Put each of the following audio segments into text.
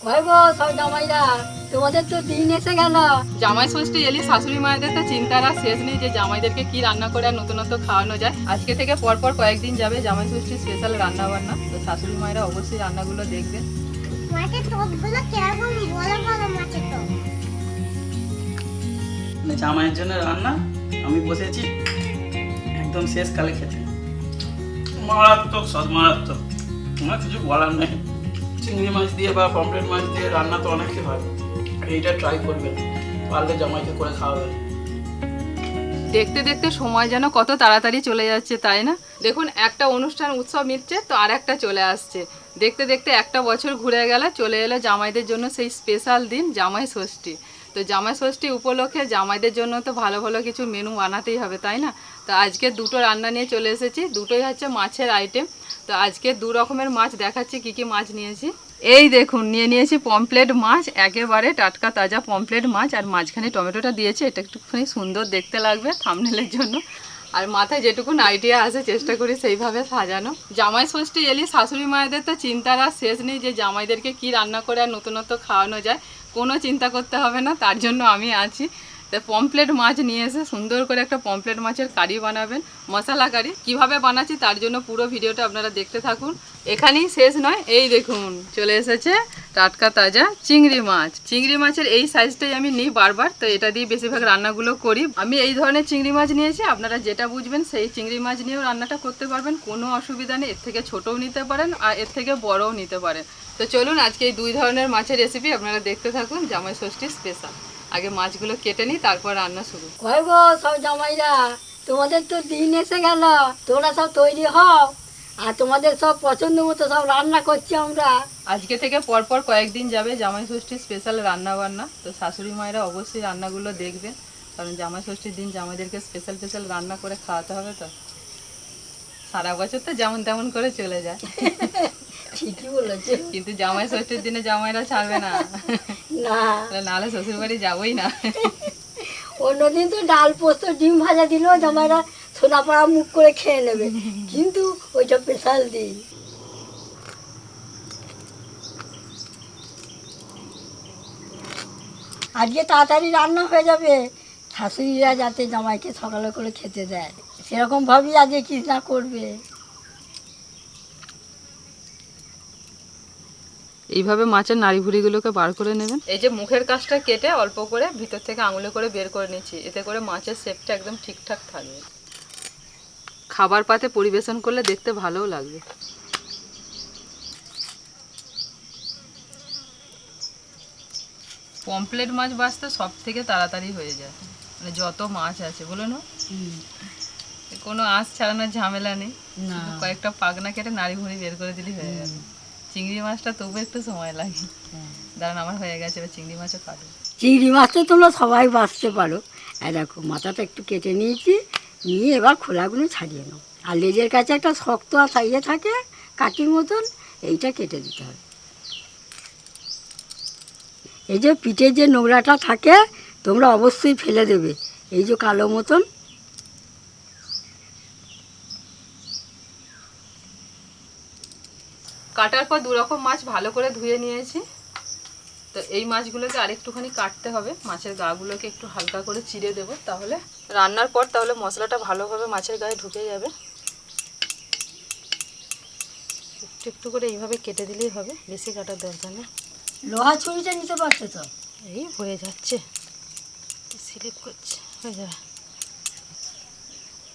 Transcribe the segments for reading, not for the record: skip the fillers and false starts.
কয় গো সব জামাইরা, তোমাদের তো দিন এসে গেল। জামাই ষষ্ঠী এলি শাশুড়ি মায়েদের তো চিন্তার আর শেষ নেই যে জামাইদেরকে কি রান্না করে আর নতুনত্ব খাওয়ানো যায়। আজকে থেকে পরপর কয়েকদিন যাবে জামাই ষষ্ঠীর স্পেশাল রান্না বান্না, তো শাশুড়ি মায়েরা অবশ্যই রান্নাগুলো দেখবেন। মাছের টকগুলো কেমন বড় বড় মাছের টক। জামাইয়ের জন্য রান্না আমি বসেছি একদম শেষ কালে খেতে। মারাত্মক স্বাদ, মারাত্মক। আমার কিছু বলার নেই। চিংড়ি মাছ দিয়ে বা পমফ্রেট মাছ দিয়ে রান্না তো অনেকই হয়, এইটা ট্রাই করবেন, পারলে জামাইকে করে খাওয়াবেন। দেখতে দেখতে সময় যেন কত তাড়াতাড়ি চলে যাচ্ছে, তাই না? দেখুন, একটা অনুষ্ঠান উৎসব মিটছে তো আর একটা চলে আসছে। দেখতে দেখতে একটা বছর ঘুরে গেল, চলে এলো জামাইদের জন্য সেই স্পেশাল দিন জামাই ষষ্ঠী। তো জামাই ষষ্ঠী উপলক্ষে জামাইদের জন্য তো ভালো ভালো কিছু মেনু বানাতেই হবে, তাই না? তো আজকে দুটো রান্না নিয়ে চলে এসেছি, দুটোই হচ্ছে মাছের আইটেম। তো আজকে দু রকমের মাছ দেখাচ্ছি কি কি মাছ নিয়েছি। এই দেখুন, নিয়েছি পমফ্লেট মাছ, একেবারে টাটকা তাজা পমফ্লেট মাছ, আর মাঝখানে টমেটোটা দিয়েছে, এটা একটুখানি সুন্দর দেখতে লাগবে থাম্বনেলের জন্য। আর মাথায় যেটুকুন আইডিয়া আছে চেষ্টা করি সেইভাবে সাজানো। জামাই ষষ্ঠী এলি শাশুড়ি মায়েদের তো চিন্তার আর শেষ নেই যে জামাইদেরকে কি রান্না করে আর নতুনত্ব খাওয়ানো যায়, কোনো চিন্তা করতে হবে না, তার জন্য আমি আছি। তো পমফ্লেট মাছ নিয়ে এসে সুন্দর করে একটা পমফ্লেট মাছের কারি বানাবেন, মশলা কারি। কীভাবে বানাচ্ছি তার জন্য পুরো ভিডিওটা আপনারা দেখতে থাকুন। এখানেই শেষ নয়, এই দেখুন চলে এসেছে টাটকা তাজা চিংড়ি মাছ। চিংড়ি মাছের এই সাইজটাই আমি নিই বারবার, তো এটা দিয়ে বেশিরভাগ রান্নাগুলো করি। আমি এই ধরনের চিংড়ি মাছ নিয়েছি, আপনারা যেটা বুঝবেন সেই চিংড়ি মাছ নিয়েও রান্নাটা করতে পারবেন, কোনো অসুবিধা নেই। এর থেকে ছোটও নিতে পারেন আর এর থেকে বড়ও নিতে পারেন। তো চলুন আজকে এই দুই ধরনের মাছের রেসিপি আপনারা দেখতে থাকুন, জামাই ষষ্ঠীর স্পেশাল। আগে মাছগুলো কেটে নিই, তারপর রান্না শুরু। কয় গো সব জামাইরা, তোমাদের তো দিন এসে গেল। তোমরা সব তৈরি হও, আর তোমাদের সব পছন্দ মতো সব রান্না করছি আমরা। আজকে থেকে পরপর কয়েকদিন যাবে জামাই ষষ্ঠীর স্পেশাল রান্না বান্না, তো শাশুড়ি মায়েরা অবশ্যই রান্নাগুলো দেখবেন, কারণ জামাই ষষ্ঠীর দিন জামাইদেরকে স্পেশাল স্পেশাল রান্না করে খাওয়াতে হবে। তো সারা বছর তো যেমন তেমন করে চলে যায়, ঠিকই বলেছে, কিন্তু জামাই ষষ্ঠীর দিনে জামাইরা ছাড়বে না, না নাহলে শ্বশুর বাড়ি যাবোই না। অন্যদিন তো ডাল পোস্ত ডিম ভাজা দিলেও জামাইরা সোনাপাড়া মুখ করে খেয়ে নেবে, কিন্তু ওইটা স্পেশাল দিন। আজকে তাড়াতাড়ি রান্না হয়ে যাবে, শাশুড়িরা যাতে জামাইকে সকালে করে খেতে দেয়, সেরকম ভাবেই আজকে কি না করবে। এইভাবে মাছের নাড়ি ভুড়িগুলোকে বার করে নেবেন। এই যে মুখের কাছটা কেটে অল্প করে ভিতর থেকে আঙুলে করে বের করে নিচ্ছি, এতে করে মাছের শেপটা একদম ঠিকঠাক থাকবে। খাবার পাতে পরিবেশন করলে দেখতে ভালোও লাগবে। পমফ্লেট মাছ বাছতে সব থেকে তাড়াতাড়ি হয়ে যায়, মানে যত মাছ আছে বলো না, কোনো আঁশ ছাড়ানোর ঝামেলা নেই, শুধু কয়েকটা পাখনা কেটে নাড়ি ভুড়ি বের করে দিলেই হয়ে যাবে। চিংড়ি মাছটা তবু একটু সময় লাগে। দাঁড়ান, আমার হয়ে গেছে, এবার চিংড়ি মাছও কাটবো। চিংড়ি মাছ তো তোমরা সবাই বাঁচতে পারো। আর দেখো মাথাটা একটু কেটে নিয়েছি, নিয়ে এবার খোলাগুলো ছাড়িয়ে নাও। আর লেজের কাছে একটা শক্ত আর ইয়ে থাকে কাটির মতন, এইটা কেটে দিতে হবে। এই যে পিঠের যে নোংরাটা থাকে তোমরা অবশ্যই ফেলে দেবে, এই যে কালো মতন। কাটার পর দু রকম মাছ ভালো করে ধুয়ে নিয়েছি। তো এই মাছগুলোকে আরেকটুখানি কাটতে হবে, মাছের গাগুলোকে একটু হালকা করে চিড়ে দেবো, তাহলে রান্নার পর তাহলে মশলাটা ভালোভাবে মাছের গায়ে ঢুকে যাবে। একটু একটু করে এইভাবে কেটে দিলেই হবে, বেশি কাটার দরকার নেই। লোহা ছুরিটা নিতে পারছো তো? এই হয়ে যাচ্ছে, স্লিপ করছে, হয়ে যাবে।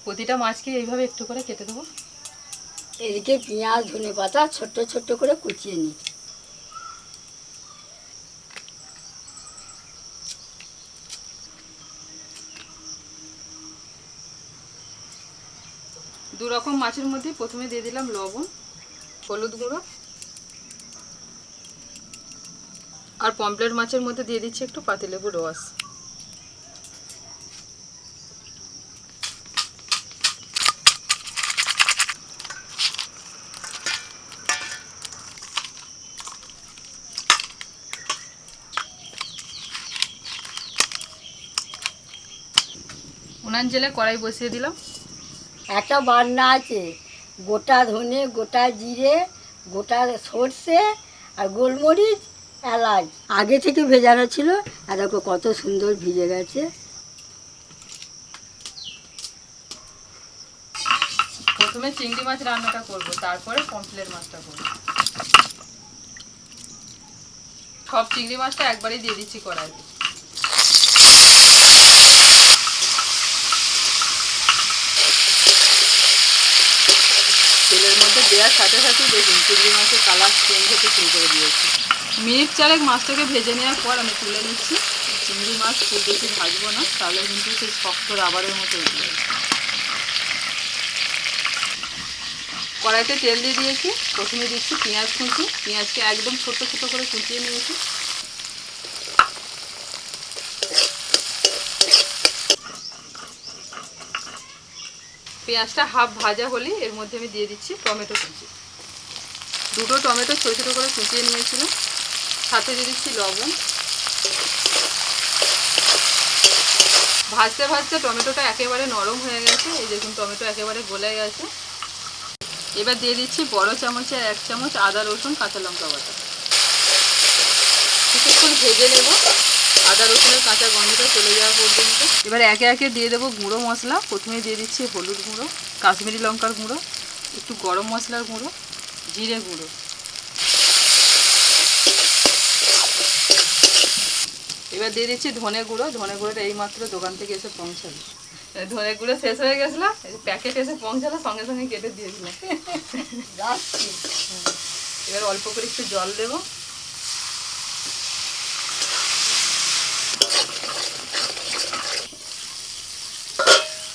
প্রতিটা মাছকে এইভাবে একটু করে কেটে দেবো। এদিকে পেঁয়াজ ধনে পাতা ছোট্ট ছোট্ট করে কুচিয়ে নিই। দু রকম মাছের মধ্যে প্রথমে দিয়ে দিলাম লবণ, হলুদ গুঁড়ো, আর পমফ্লেট মাছের মধ্যে দিয়ে দিচ্ছি একটু পাতিলেবুর রস। উনান জেলে কড়াই বসিয়ে দিলাম। একটা বান্না আছে, গোটা ধনে গোটা জিরে গোটা সর্ষে আর গোলমরিচ এলাচ আগে থেকে ভেজানো ছিল, আর দেখো কত সুন্দর ভিজে গেছে। প্রথমে চিংড়ি মাছ রান্নাটা করব, তারপরে পমফ্রেট মাছটা করব। সব চিংড়ি মাছটা একবারেই দিয়ে দিচ্ছি কড়াইতে। তেলের মধ্যে দেওয়ার সাথে সাথে দেখুন চিংড়ি মাছের কালার চেঞ্জ হতে শুরু করে দিয়েছি। মিনিট চারেক মাছটাকে ভেজে নেওয়ার পর আমি তুলে নিচ্ছি। চিংড়ি মাছ খুব বেশি ভাজবো না, তাহলে কিন্তু সেই শক্ত রাবারের মতো হয়ে যাবে। কড়াইতে তেল দিয়ে দিয়েছি। প্রথমে দিচ্ছি পেঁয়াজ কুচি। পেঁয়াজকে একদম ছোট ছোট করে কুচিয়ে নিয়েছি। পেঁয়াজটা হাফ ভাজা হলে এর মধ্যে আমি দিয়ে দিচ্ছি টমেটো কুচি। দুটো টমেটো ছোটো ছোটো করে কুচিয়ে নিয়েছিলাম। সাথে দিয়ে দিচ্ছি লবণ। ভাজতে ভাজতে টমেটোটা একেবারে নরম হয়ে গেছে। এই দেখুন টমেটো একেবারে গলে গেছে। এবার দিয়ে দিচ্ছি বড় চামচে 1 চামচ আদা রসুন কাঁচা লঙ্কা বাটা। কিছুক্ষণ ভেজে নেব আদা রসুনের কাঁচা গন্ধটা চলে যাওয়া পর্যন্ত। এবার একে একে দিয়ে দেবো গুঁড়ো মশলা। প্রথমে দিয়ে দিচ্ছি হলুদ গুঁড়ো, কাশ্মীরি লঙ্কার গুঁড়ো, একটু গরম মশলার গুঁড়ো, জিরে গুঁড়ো। এবার দিয়ে দিচ্ছি ধনে গুঁড়ো। ধনে গুঁড়োটা এইমাত্র দোকান থেকে এসে পৌঁছালো। ধনে গুঁড়ো শেষ হয়ে গেছিলো, প্যাকেট এসে পৌঁছালো, সঙ্গে সঙ্গে কেটে দিয়েছিলাম। এবার অল্প করে একটু জল দেবো।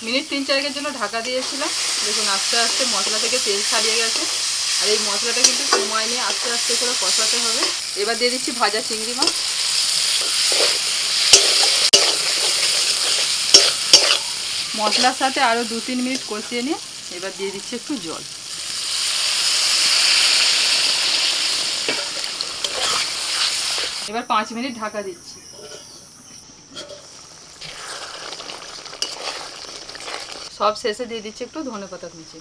মিনিট 3-4 জন্য ঢাকা দিয়েছিলাম। দেখুন আস্তে আস্তে মশলা থেকে তেল ছাড়িয়ে গেছে। আর এই মশলাটা কিন্তু সময় নিয়ে আস্তে আস্তে করে কষাতে হবে। এবার দিয়ে দিচ্ছি ভাজা চিংড়ি মাছ। মশলার সাথে আরও 2-3 মিনিট কষিয়ে নিয়ে এবার দিয়ে দিচ্ছি একটু জল। এবার 5 মিনিট ঢাকা দিচ্ছি। সব শেষে দিয়ে দিচ্ছি একটু ধনেপাতা কুচি।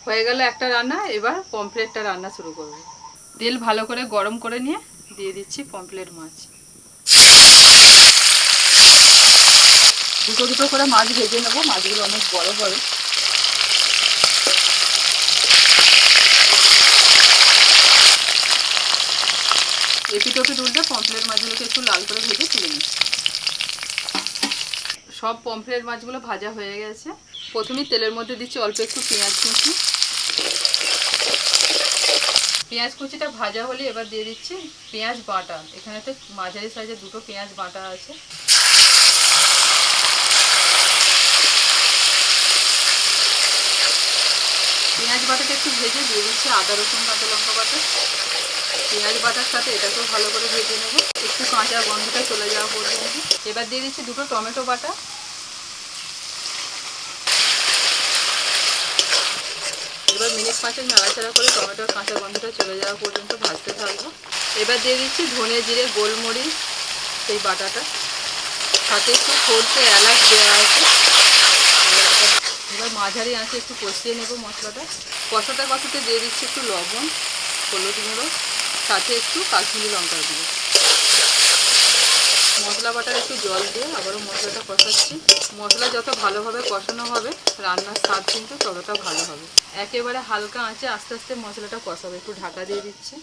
হয়ে গেল একটা রান্না। এবার পমফ্রেটটা রান্না শুরু করব। তেল ভালো করে গরম করে নিয়ে দিয়ে দিচ্ছি পমফ্রেট মাছ। দুটো দুটো করে মাছ ভেজে নেবো। মাছগুলো অনেক বড় বড়। এপিট ওপিট উল্টে পমফ্রেট মাছগুলোকে একটু লাল করে ভেজে তুলে নিচ্ছি। সব পমফ্রেট মাছগুলো ভাজা হয়ে গেছে। প্রথমেই তেলের মধ্যে দিচ্ছি অল্প একটু পেঁয়াজ কুচি। পেঁয়াজ কুচিটা ভাজা হলে এবার দিয়ে দিচ্ছি পেঁয়াজ বাটা। এখানেতে মাঝারি সাইজের দুটো পেঁয়াজ বাটা আছে। পেঁয়াজ বাটাটা একটু ভেজে দিয়ে দিচ্ছি আদা রসুন কাঁচা লঙ্কা বাটা। পেঁয়াজ বাটার সাথে এটাকেও ভালো করে ভেজে নেব, একটু কাঁচা গন্ধটা চলে যাওয়া পর্যন্ত। এবার দিয়ে দিচ্ছি দুটো টমেটো বাটা। এবার মিনিট 5 নাড়াচাড়া করে টমেটোর কাঁচা গন্ধটা চলে যাওয়া পর্যন্ত ভাজতে থাকবো। এবার দিয়ে দিচ্ছি ধনে জিরে গোলমরিচ সেই বাটাটা, সাথে একটু সরষে এলাচ দেওয়া আছে। এবার মাঝারি আঁচে একটু কষিয়ে নেব মশলাটা। কষাতে দিয়ে দিচ্ছি একটু লবণ, হলুদ গুঁড়ো, সাথে একটু কাশ্মীরি লঙ্কার গুঁড়ো। মশলা বাটার একটু জল দিয়ে আবারও মশলাটা কষাচ্ছি। মশলা যত ভালোভাবে কষানো হবে রান্নার স্বাদ কিন্তু ততটা ভালো হবে। একেবারে হালকা আঁচে আস্তে আস্তে মশলাটা কষাবে। একটু ঢাকা দিয়ে দিচ্ছি।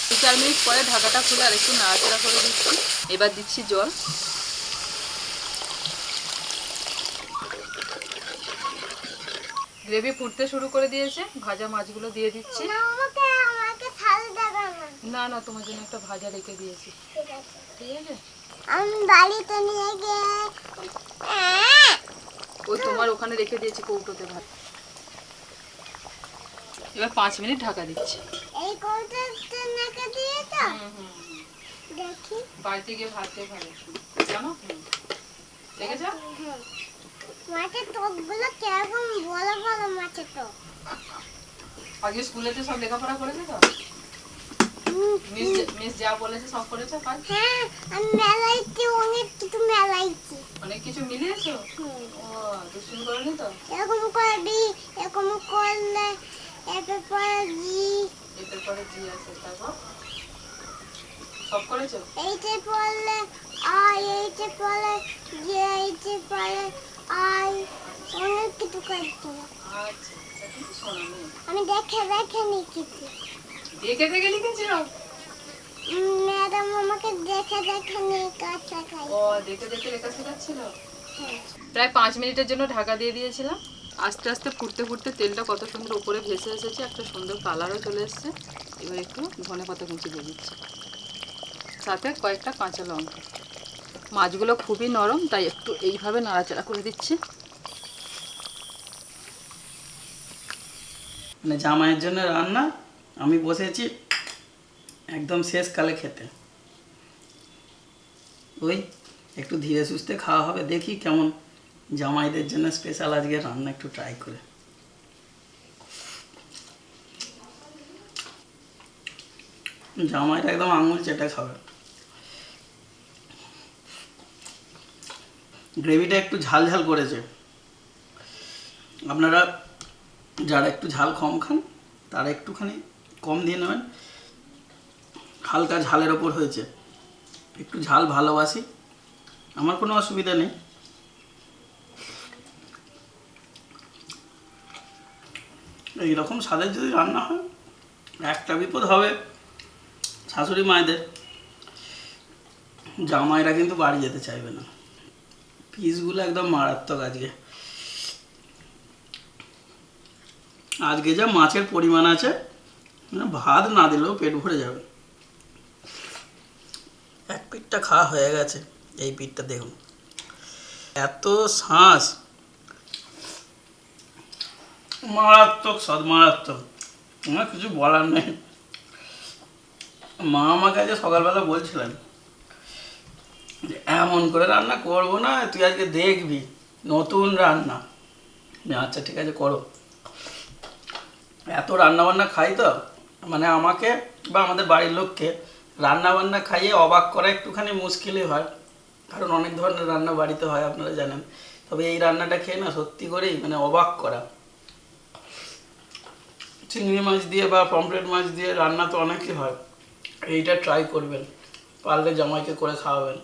2-4 মিনিট পরে ঢাকাটা খুলে আর একটু নাড়াচাড়া করে দিচ্ছি। এবার দিচ্ছি জল। গ্রেভি ফুটতে শুরু করে দিয়েছে। ভাজা মাছগুলো দিয়ে দিচ্ছি। না না, তোমার জন্য একটা ভাজা রেখে দিয়েছি। ঠিক আছে, আমি বাড়িতে নিয়ে গিয়ে ওই তোমার ওখানে রেখে দিয়েছি কৌটোতে ভাত। এবার 5 মিনিট ঢাকা দিচ্ছি। এই কৌটাতে নাকে দিয়ে তো দেখি বাড়িতে গিয়ে ভাত খেয়ে ভালো জানো। দেখেছ মাছের টোপগুলো কেমন বড় বড় মাছের টোপ। আগে স্কুলেতে সব লেখাপড়া করেছে তো। মিস যা বলেছে সব করেছো কাজ? হ্যাঁ, আমি মেলাইছি, অনেক কিছু মেলাইছি। অনেক কিছু মিলিয়েছো? ও দুষ্টুমি করনি তো? এরকম করবি, এরকম করলে এরপর পরে জি, এটার পরে জি আছে, তারপর সব করেছো? এইটা পড়লে আই, এইটা পড়লে জি, এইটা পড়লে আই, অনেক কিছু করতে হবে। আচ্ছা আচ্ছা, কিন্তু শোনো নি। আমি দেখে দেখে লিখেছি। দেখে দেখে লিখেছিল? ম্যাডাম আমাকে দেখে দেখে লেখা শেখাই। ও দেখে দেখে লেখা শেখাচ্ছিল। হ্যাঁ। প্রায় 5 মিনিটের জন্য ঢাকা দিয়ে দিয়েছিলাম। আস্তে আস্তে ফুটতে ফুটতে তেলটা কত সুন্দর উপরে ভেসে এসেছে, একটা সুন্দর কালারও চলে এসেছে। এবার একটু ধনেপাতা কুচি দিয়ে দিচ্ছি, সাথে কয়েকটা কাঁচা লঙ্কা। মাছগুলো খুবই নরম, তাই একটু এইভাবে নাড়াচাড়া করে দিচ্ছি। মানে জামাইয়ের জন্য রান্না, আমি বসেছি একদম শেষকালে খেতে। ওই একটু ধীরে সুস্থে খাওয়া হবে, দেখি কেমন জামাইদের জন্য স্পেশাল আজকে রান্না একটু ট্রাই করে। জামাইটা একদম আঙুল চেটে খাবে। গ্রেভিটা একটু ঝাল ঝাল করেছে। আপনারা যারা একটু ঝাল কম খান তারা একটুখানি কম দিয়ে নেবেন। হালকা ঝালের ওপর হয়েছে, একটু ঝাল ভালোবাসি, আমার কোনো অসুবিধা নেই। এইরকম স্বাদের যদি রান্না হয়, একটা বিপদ হবে শাশুড়ি মায়েদের, জামাইরা কিন্তু বাড়ি যেতে চাইবে না। পিসগুলো একদম মারাত্মক আজকে। আজকে যা মাছের পরিমাণ আছে, মানে ভাত না দিলেও পেট ভরে যাবে। এক পিঠটা খাওয়া হয়ে গেছে, এই পিঠটা দেখুন, এত শাঁস, মারাত্মক স্বাদ, মারাত্মক, আমার কিছু বলার নেই। মা আমাকে আজকে সকালবেলা বলছিলেন যে এমন করে রান্না করবো না, তুই আজকে দেখবি নতুন রান্না। আচ্ছা ঠিক আছে করো। এত রান্নাবান্না খাই তো, মানে আমাকে বা আমাদের বাড়ির লোককে রান্নাবান্না খাইয়ে অবাক করা একটুখানি মুশকিলই হয়, কারণ অনেক ধরনের রান্না বাড়িতে হয় আপনারা জানেন। তবে এই রান্নাটা খেয়ে না সত্যি করেই মানে অবাক করা। চিংড়ি মাছ দিয়ে বা পমফ্রেট মাছ দিয়ে রান্না তো অনেকই হয়, এইটা ট্রাই করবেন, পারলে জামাইকে করে খাওয়াবেন।